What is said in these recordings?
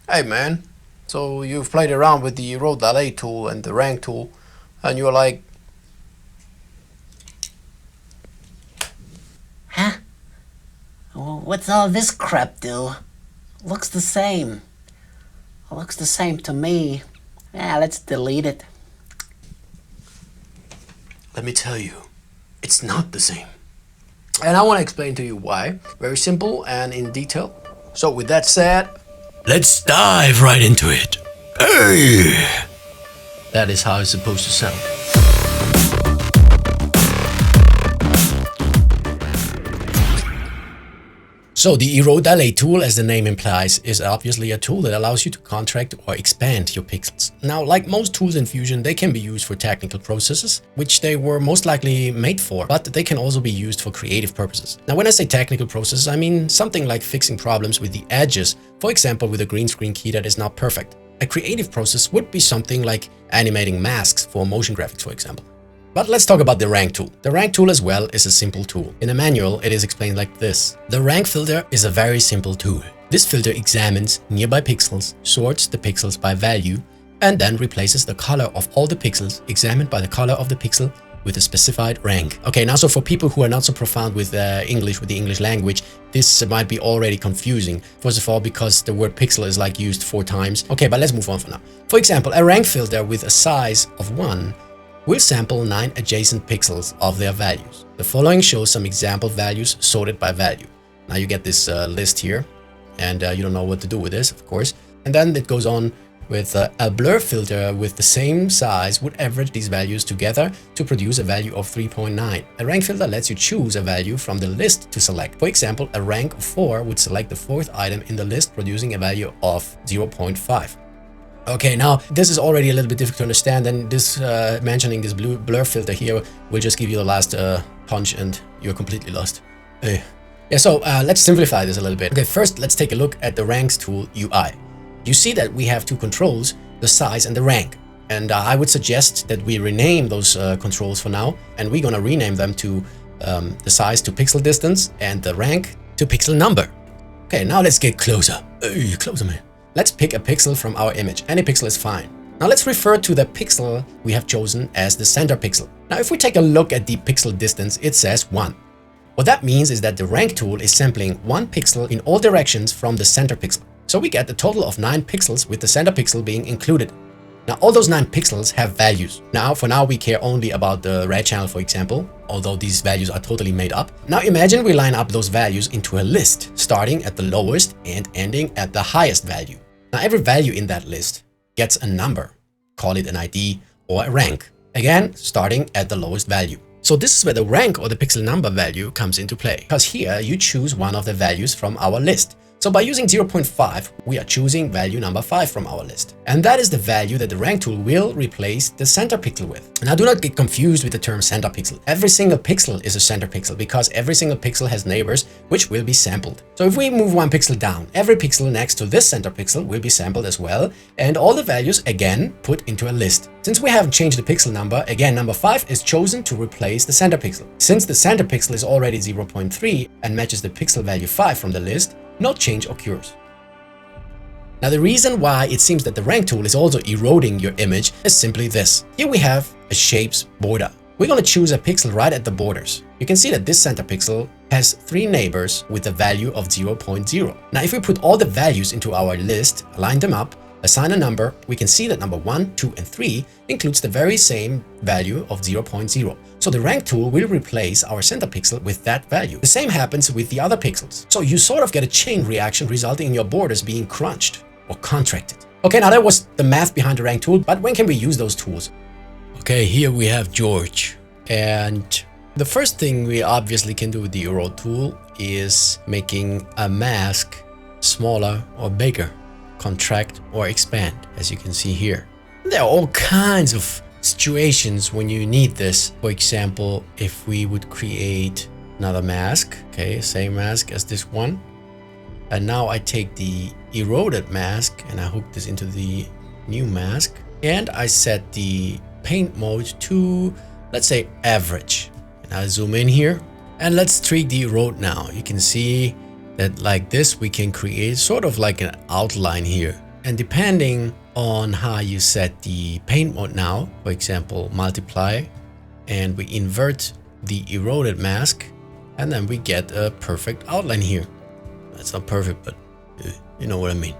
Hey man, so you've played around with the Erode Dilate tool and the rank tool, and you're like, Huh? What's all this crap do? Looks the same. Looks the same to me. Yeah, let's delete it. let me tell you, it's not the same. And I want to explain to you why. Very simple and in detail. So with that said, let's dive right into it. Hey! That is how it's supposed to sound. So the Erode Dilate tool, as the name implies, is obviously a tool that allows you to contract or expand your pixels. Now, like most tools in Fusion, they can be used for technical processes, which they were most likely made for, but they can also be used for creative purposes. Now, when I say technical processes, I mean something like fixing problems with the edges, for example, with a green screen key that is not perfect. A creative process would be something like animating masks for motion graphics, for example. But let's talk about the rank tool. The rank tool as well is a simple tool. In a manual, it is explained like this. The rank filter is a very simple tool. This filter examines nearby pixels, sorts the pixels by value, and then replaces the color of all the pixels examined by the color of the pixel with a specified rank. Okay, now so for people who are not so profound with English, with the English language, this might be already confusing. First of all, because the word pixel is like used 4 times. Okay, but let's move on for now. For example, a rank filter with a size of 1 will sample 9 adjacent pixels of their values. The following shows some example values sorted by value. Now you get this list here, and you don't know what to do with this, of course. And then it goes on with a blur filter with the same size would average these values together to produce a value of 3.9. A rank filter lets you choose a value from the list to select. For example, a rank of 4 would select the 4th item in the list, producing a value of 0.5. Okay, now this is already a little bit difficult to understand, and this mentioning this blur filter here will just give you the last punch and you're completely lost. Yeah, so let's simplify this a little bit. Okay, first let's take a look at the ranks tool UI. You see that we have 2 controls, the size and the rank. And I would suggest that we rename those controls for now, and we're gonna rename them to the size to pixel distance and the rank to pixel number. Okay, now let's get closer. Closer, man. Let's pick a pixel from our image. Any pixel is fine. Now let's refer to the pixel we have chosen as the center pixel. Now if we take a look at the pixel distance, it says 1. What that means is that the rank tool is sampling 1 pixel in all directions from the center pixel. So we get a total of 9 pixels with the center pixel being included. Now all those 9 pixels have values. Now for now we care only about the red channel, for example, although these values are totally made up. Now imagine we line up those values into a list, starting at the lowest and ending at the highest value. Now every value in that list gets a number, call it an ID or a rank, again starting at the lowest value. So this is where the rank or the pixel number value comes into play, because here you choose one of the values from our list. So by using 0.5, we are choosing value number 5 from our list. And that is the value that the rank tool will replace the center pixel with. Now do not get confused with the term center pixel. Every single pixel is a center pixel because every single pixel has neighbors which will be sampled. So if we move 1 pixel down, every pixel next to this center pixel will be sampled as well, and all the values again put into a list. Since we haven't changed the pixel number, again number 5 is chosen to replace the center pixel. Since the center pixel is already 0.3 and matches the pixel value 5 from the list, no change occurs. Now the reason why it seems that the rank tool is also eroding your image is simply this. Here we have a shapes border. We're going to choose a pixel right at the borders. You can see that this center pixel has 3 neighbors with a value of 0.0. Now if we put all the values into our list, line them up, assign a number, we can see that number 1, 2, and 3 includes the very same value of 0.0. So the rank tool will replace our center pixel with that value. The same happens with the other pixels. So you sort of get a chain reaction resulting in your borders being crunched or contracted. Okay, now that was the math behind the rank tool, but when can we use those tools? Okay, here we have George. And the first thing we obviously can do with the Erode tool is making a mask smaller or bigger, contract or expand, as you can see here. There are all kinds of situations when you need this. For example, if we would create another mask, okay, same mask as this one, and now I take the eroded mask and I hook this into the new mask, and I set the paint mode to, let's say, average, and I zoom in here and let's tweak the erode. Now you can see that like this we can create sort of like an outline here. And depending on how you set the paint mode now, for example, multiply, and we invert the eroded mask, and then we get a perfect outline here. That's not perfect, but you know what I mean.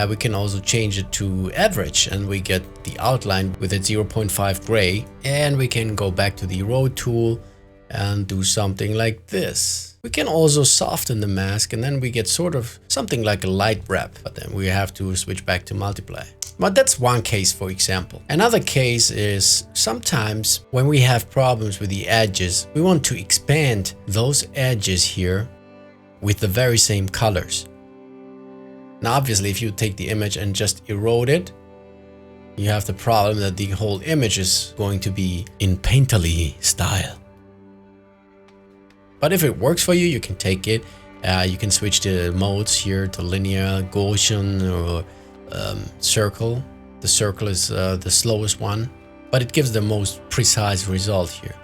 We can also change it to average, and we get the outline with a 0.5 gray, and we can go back to the erode tool and do something like this. We can also soften the mask, and then we get sort of something like a light wrap, but then we have to switch back to multiply. But that's one case, for example. Another case is sometimes when we have problems with the edges, we want to expand those edges here with the very same colors. Now, obviously, if you take the image and just erode it, you have the problem that the whole image is going to be in painterly style. But if it works for you, you can take it. You can switch the modes here to linear, Gaussian, or circle. The circle is the slowest one, but it gives the most precise result here.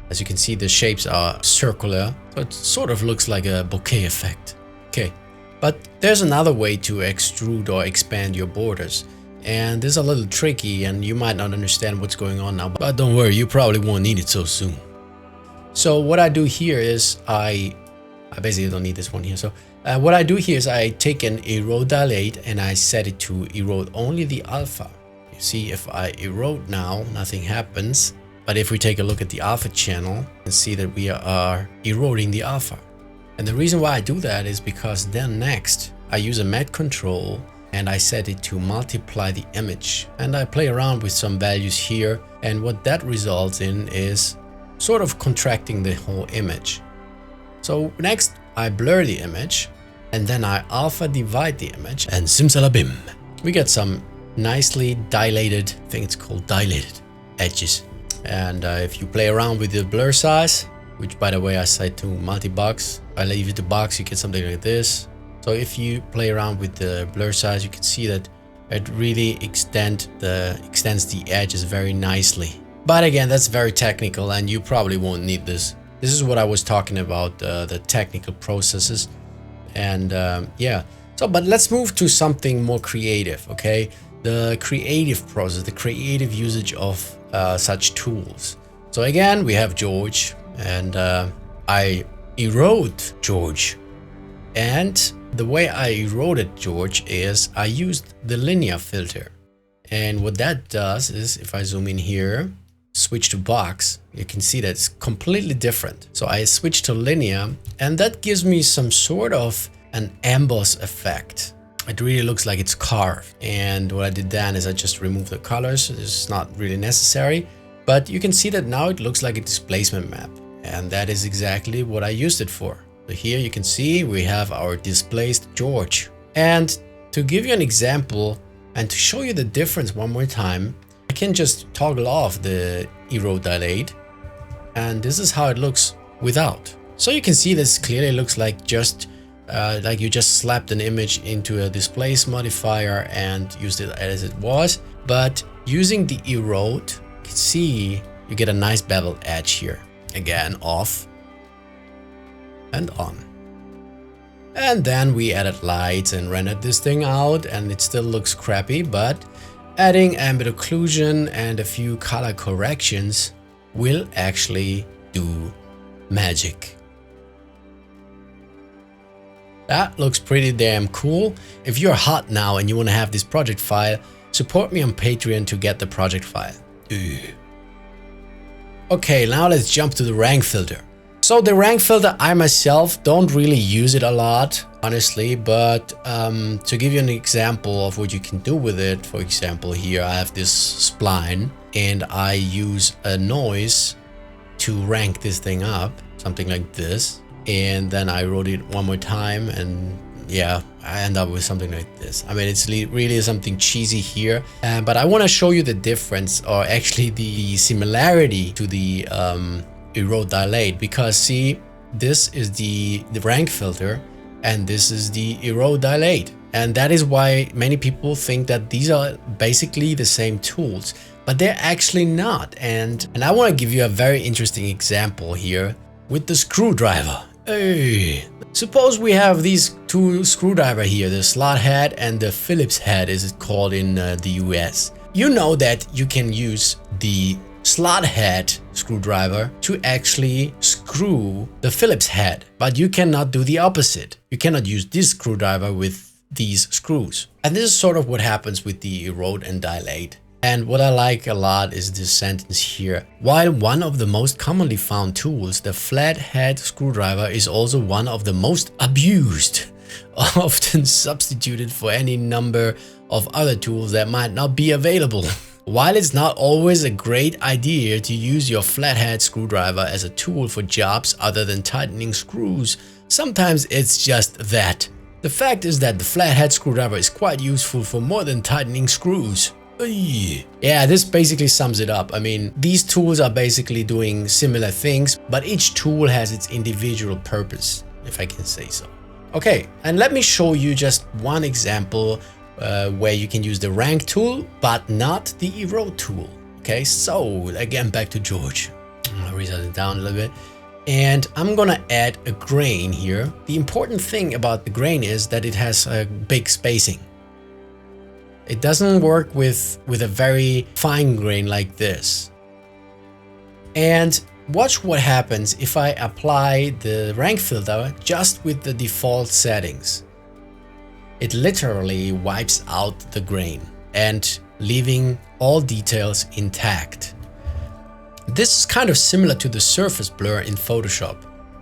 As you can see, the shapes are circular, so it sort of looks like a bokeh effect. Okay, but there's another way to extrude or expand your borders, and this is a little tricky, and you might not understand what's going on now, but don't worry, you probably won't need it so soon. So what I do here is I basically don't need this one here. So what I do here is I take an erode dilate and I set it to erode only the alpha. You see, if I erode now, nothing happens. But if we take a look at the alpha channel, you can see that we are eroding the alpha. And the reason why I do that is because then next I use a matte control and I set it to multiply the image. And I play around with some values here. And what that results in is sort of contracting the whole image. So next I blur the image and then I alpha divide the image, and simsalabim, we get some nicely dilated, I think it's called dilated edges. And if you play around with the blur size, which by the way I set to multi-box, I leave it to box, you get something like this. So if you play around with the blur size, you can see that it really extends the edges very nicely. But again, that's very technical and you probably won't need this. This is what I was talking about, the technical processes. And yeah, so but let's move to something more creative, okay? The creative process, the creative usage of such tools. So again, we have George, and I erode George. And the way I eroded George is I used the linear filter. And what that does is, if I zoom in here, switch to box, you can see that it's completely different. So I switch to linear, and that gives me some sort of an emboss effect. It really looks like it's carved. And what I did then is I just removed the colors. It's not really necessary, but you can see that now it looks like a displacement map. And that is exactly what I used it for. So here you can see we have our displaced George. And to give you an example and to show you the difference one more time, I can just toggle off the erode dilate, and this is how it looks without. So you can see this clearly looks like just like you just slapped an image into a displace modifier and used it as it was. But using the erode, you can see you get a nice beveled edge here. Again, off and on. And then we added lights and rendered this thing out, and it still looks crappy, but adding ambient occlusion and a few color corrections will actually do magic. That looks pretty damn cool. If you're hot now and you want to have this project file, support me on Patreon to get the project file. Okay, now let's jump to the RankFilter. So the RankFilter, I myself don't really use it a lot, honestly, but to give you an example of what you can do with it, for example, here I have this spline and I use a noise to rank this thing up, something like this. And then I wrote it one more time and yeah, I end up with something like this. I mean, it's really something cheesy here, but I want to show you the difference, or actually the similarity to the erode dilate, because see, this is the RankFilter and this is the erode dilate, and that is why many people think that these are basically the same tools, but they're actually not. And I want to give you a very interesting example here with the screwdriver. Hey, suppose we have these two screwdriver here, the slot head and the Phillips head is it called in the US. You know that you can use the slot head screwdriver to actually screw the Phillips head, but you cannot do the opposite. You cannot use this screwdriver with these screws. And this is sort of what happens with the Erode and Dilate. And what I like a lot is this sentence here. While one of the most commonly found tools, the flathead screwdriver is also one of the most abused, often substituted for any number of other tools that might not be available. While it's not always a great idea to use your flathead screwdriver as a tool for jobs other than tightening screws, sometimes it's just that. The fact is that the flathead screwdriver is quite useful for more than tightening screws. Yeah, this basically sums it up. I mean, these tools are basically doing similar things, but each tool has its individual purpose, if I can say so. Okay, and let me show you just one example where you can use the rank tool, but not the erode tool. Okay, so again, back to George. I'll reset it down a little bit. And I'm gonna add a grain here. The important thing about the grain is that it has a big spacing. It doesn't work with a very fine grain like this. And watch what happens if I apply the rank filter just with the default settings. It literally wipes out the grain and leaving all details intact. This is kind of similar to the surface blur in Photoshop,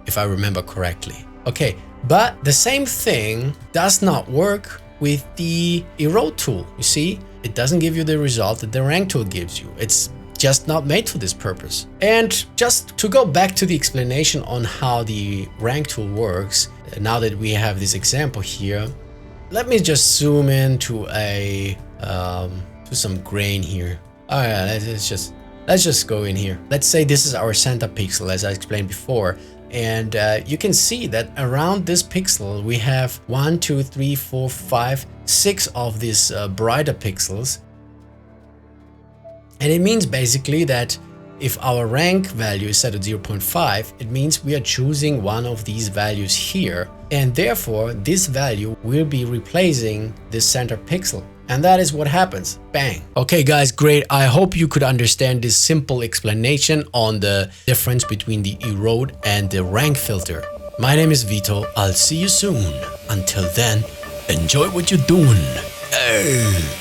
if I remember correctly. Okay, but the same thing does not work with the erode tool. You see, it doesn't give you the result that the rank tool gives you. It's just not made for this purpose. And just to go back to the explanation on how the rank tool works, now that we have this example here, let me just zoom in to to some grain here. All right, let's just go in here. Let's say this is our center pixel, as I explained before. And you can see that around this pixel, we have 1, 2, 3, 4, 5, 6 of these brighter pixels. And it means basically that if our rank value is set at 0.5, it means we are choosing one of these values here. And therefore, this value will be replacing this center pixel. And that is what happens. Bang. Okay guys, great. I hope you could understand this simple explanation on the difference between the erode and the rank filter. My name is Vito. I'll see you soon. Until then, enjoy what you're doing. Hey.